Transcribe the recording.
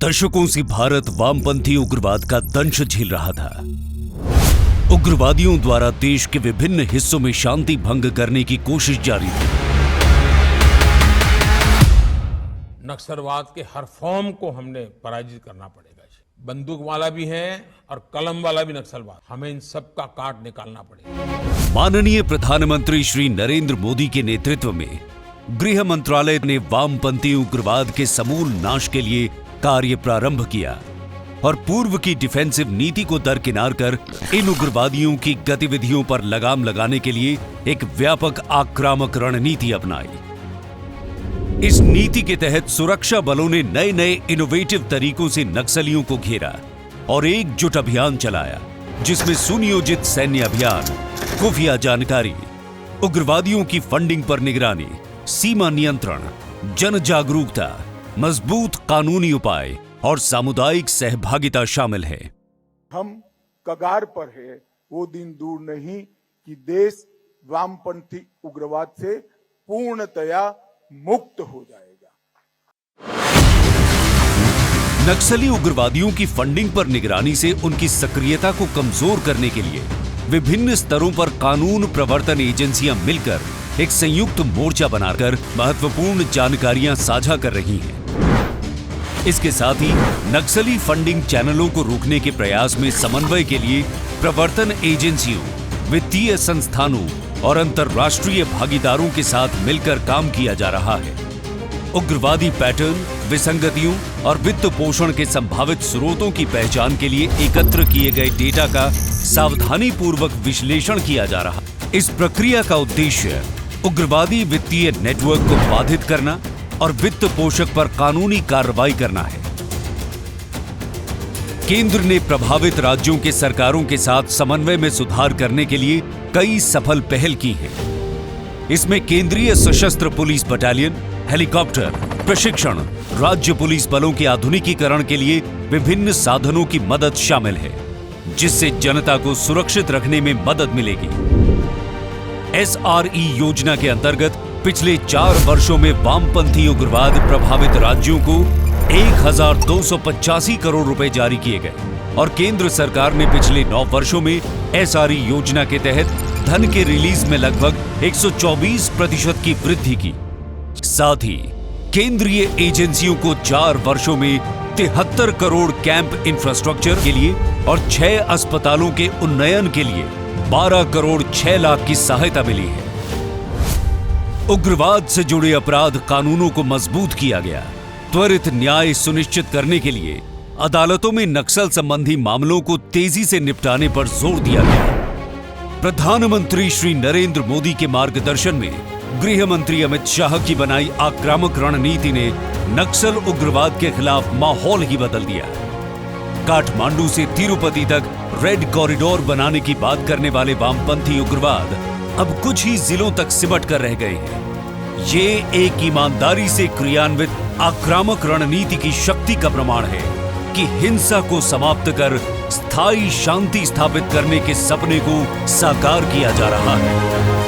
दशकों से भारत वामपंथी उग्रवाद का दंश झेल रहा था। उग्रवादियों द्वारा देश के विभिन्न हिस्सों में शांति भंग करने की कोशिश जारी थी। नक्सलवाद के हर फॉर्म को हमने पराजित करना पड़ेगा। बंदूक वाला भी है और कलम वाला भी नक्सलवाद, हमें इन सब का काट निकालना पड़ेगा। माननीय प्रधानमंत्री श्री नरेंद्र मोदी के नेतृत्व में गृह मंत्रालय ने वामपंथी उग्रवाद के समूल नाश के लिए कार्य प्रारंभ किया और पूर्व की डिफेंसिव नीति को दरकिनार कर इन उग्रवादियों की गतिविधियों पर लगाम लगाने के लिए एक व्यापक आक्रामक रणनीति अपनाई। इस नीति के तहत सुरक्षा बलों ने नए नए इनोवेटिव तरीकों से नक्सलियों को घेरा और एकजुट अभियान चलाया, जिसमें सुनियोजित सैन्य अभियान, खुफिया जानकारी, उग्रवादियों की फंडिंग पर निगरानी, सीमा नियंत्रण, जन जागरूकता, मजबूत कानूनी उपाय और सामुदायिक सहभागिता शामिल है। हम कगार पर है, वो दिन दूर नहीं कि देश वामपंथी उग्रवाद से पूर्णतया मुक्त हो जाएगा। नक्सली उग्रवादियों की फंडिंग पर निगरानी से उनकी सक्रियता को कमजोर करने के लिए विभिन्न स्तरों पर कानून प्रवर्तन एजेंसियां मिलकर एक संयुक्त मोर्चा बनाकर महत्वपूर्ण जानकारियां साझा कर रही हैं। इसके साथ ही नक्सली फंडिंग चैनलों को रोकने के प्रयास में समन्वय के लिए प्रवर्तन एजेंसियों, वित्तीय संस्थानों और अंतर्राष्ट्रीय भागीदारों के साथ मिलकर काम किया जा रहा है। उग्रवादी पैटर्न, विसंगतियों और वित्त पोषण के संभावित स्रोतों की पहचान के लिए एकत्र किए गए डेटा का सावधानीपूर्वक विश्लेषण किया जा रहा है। इस प्रक्रिया का उद्देश्य उग्रवादी वित्तीय नेटवर्क को बाधित करना और वित्त पोषक पर कानूनी कार्रवाई करना है। केंद्र ने प्रभावित राज्यों के सरकारों के साथ समन्वय में सुधार करने के लिए कई सफल पहल की है। इसमें केंद्रीय सशस्त्र पुलिस बटालियन, हेलीकॉप्टर प्रशिक्षण, राज्य पुलिस बलों के आधुनिकीकरण के लिए विभिन्न साधनों की मदद शामिल है, जिससे जनता को सुरक्षित रखने में मदद मिलेगी। SRE योजना के अंतर्गत पिछले 4 वर्षों में वामपंथी उग्रवाद प्रभावित राज्यों को 1285 करोड़ रुपए जारी किए गए और केंद्र सरकार ने पिछले 9 वर्षों में SRE योजना के तहत धन के रिलीज में लगभग 124% की वृद्धि की। साथ ही केंद्रीय एजेंसियों को 4 वर्षों में 73 करोड़ कैंप इंफ्रास्ट्रक्चर के लिए और 6 अस्पतालों के उन्नयन के लिए 12 करोड़ 6 लाख की सहायता मिली है। उग्रवाद से जुड़े अपराध कानूनों को मजबूत किया गया। त्वरित न्याय सुनिश्चित करने के लिए अदालतों में नक्सल संबंधी मामलों को तेजी से निपटाने पर जोर दिया गया। प्रधानमंत्री श्री नरेंद्र मोदी के मार्गदर्शन में गृह मंत्री अमित शाह की बनाई आक्रामक रणनीति ने नक्सल उग्रवाद के खिलाफ माहौल ही बदल दिया। काठमांडू से तिरुपति तक रेड कॉरिडोर बनाने की बात करने वाले वामपंथी उग्रवाद अब कुछ ही जिलों तक सिमट कर रह गए हैं। ये एक ईमानदारी से क्रियान्वित आक्रामक रणनीति की शक्ति का प्रमाण है कि हिंसा को समाप्त कर स्थायी शांति स्थापित करने के सपने को साकार किया जा रहा है।